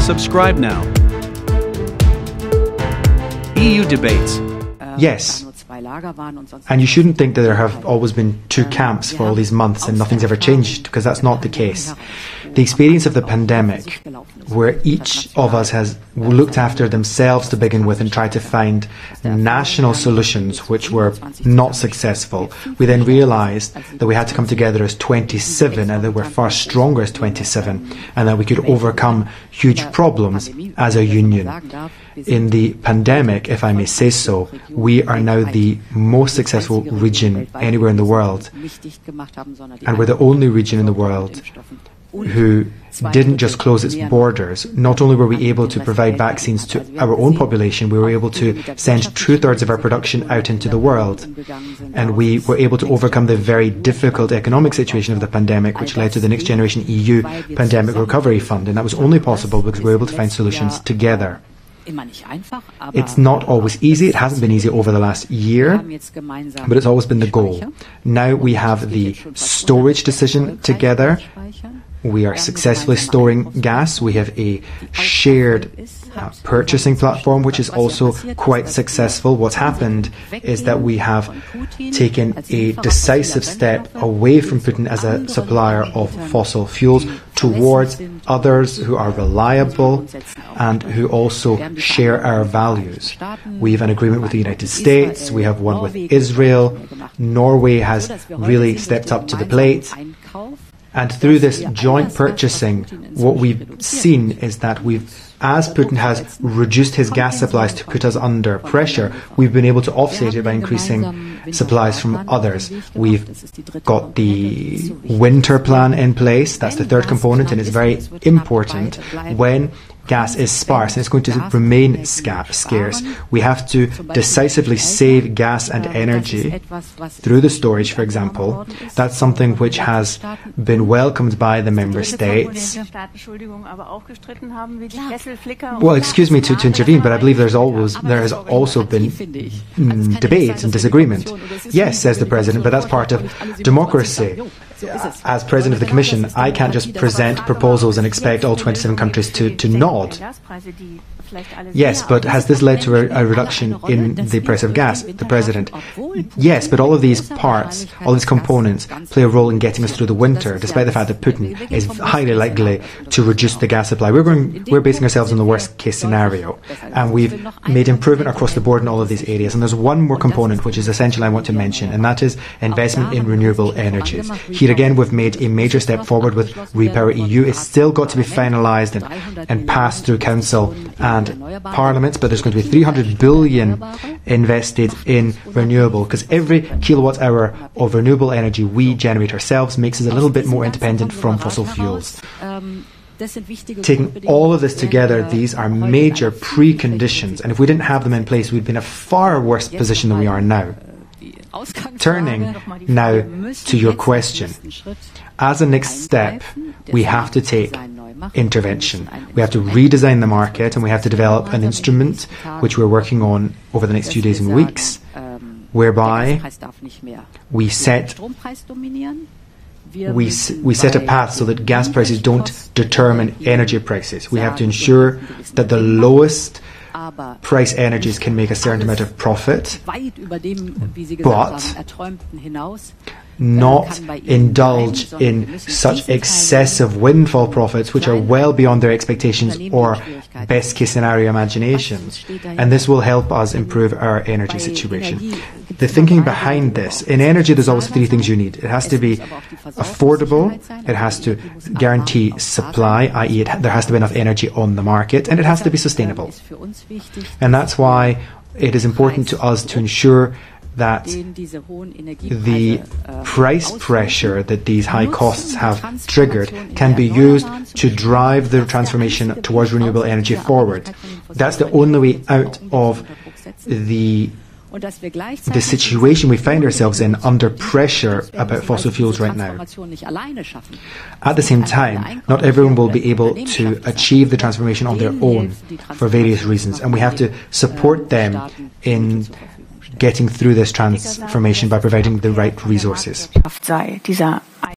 Subscribe now. EU debates. Yes, and you shouldn't think that there have always been two camps for all these months and nothing's ever changed, because that's not the case. The experience of the pandemic, where each of us has looked after themselves to begin with and tried to find national solutions which were not successful, we then realised that we had to come together as 27 and that we're far stronger as 27 and that we could overcome huge problems as a union. In the pandemic, if I may say so, we are now the most successful region anywhere in the world, and we're the only region in the world who didn't just close its borders. Not only were we able to provide vaccines to our own population, we were able to send 2/3 of our production out into the world. And we were able to overcome the very difficult economic situation of the pandemic, which led to the Next Generation EU Pandemic Recovery Fund. And that was only possible because we were able to find solutions together. It's not always easy. It hasn't been easy over the last year, but it's always been the goal. Now we have the storage decision together. We are successfully storing gas. We have a shared purchasing platform, which is also quite successful. What's happened is that we have taken a decisive step away from Putin as a supplier of fossil fuels towards others who are reliable and who also share our values. We have an agreement with the United States. We have one with Israel. Norway has really stepped up to the plate. And through this joint purchasing, what we've seen is that as Putin has reduced his gas supplies to put us under pressure, we've been able to offset it by increasing supplies from others. We've got the winter plan in place. That's the third component, and it's very important when gas is sparse, and it's going to remain scarce. We have to decisively save gas and energy through the storage, for example. That's something which has been welcomed by the member states. Well, excuse me to intervene, but I believe there has also been debate and disagreement. Yes, says the President, but that's part of democracy. As President of the Commission, I can't just present proposals and expect all 27 countries to nod. Yes, but has this led to a reduction in the price of gas? The President. Yes, but all of these parts, all these components play a role in getting us through the winter, despite the fact that Putin is highly likely to reduce the gas supply. We're basing ourselves on the worst case scenario, and we've made improvement across the board in all of these areas. And there's one more component which is essential I want to mention, and that is investment in renewable energies. Here again, we've made a major step forward with Repower EU. It's still got to be finalised and passed through Council and Parliament, but there's going to be 300 billion invested in renewable, because every kilowatt hour of renewable energy we generate ourselves makes us a little bit more independent from fossil fuels. Taking all of this together, these are major preconditions, and if we didn't have them in place, we'd be in a far worse position than we are now. Turning now to your question, as a next step, we have to take intervention. We have to redesign the market, and we have to develop an instrument which we're working on over the next few days and weeks, whereby we set a path so that gas prices don't determine energy prices. We have to ensure that the lowest price energies can make a certain amount of profit, but not indulge in such excessive windfall profits which are well beyond their expectations or best case scenario imaginations. And this will help us improve our energy situation. The thinking behind this, in energy there's always three things you need. It has to be affordable, it has to guarantee supply, i.e. there has to be enough energy on the market, and it has to be sustainable. And that's why it is important to us to ensure that the price pressure that these high costs have triggered can be used to drive the transformation towards renewable energy forward. That's the only way out of the situation we find ourselves in under pressure about fossil fuels right now. At the same time, not everyone will be able to achieve the transformation on their own for various reasons, and we have to support them in getting through this transformation by providing the right resources.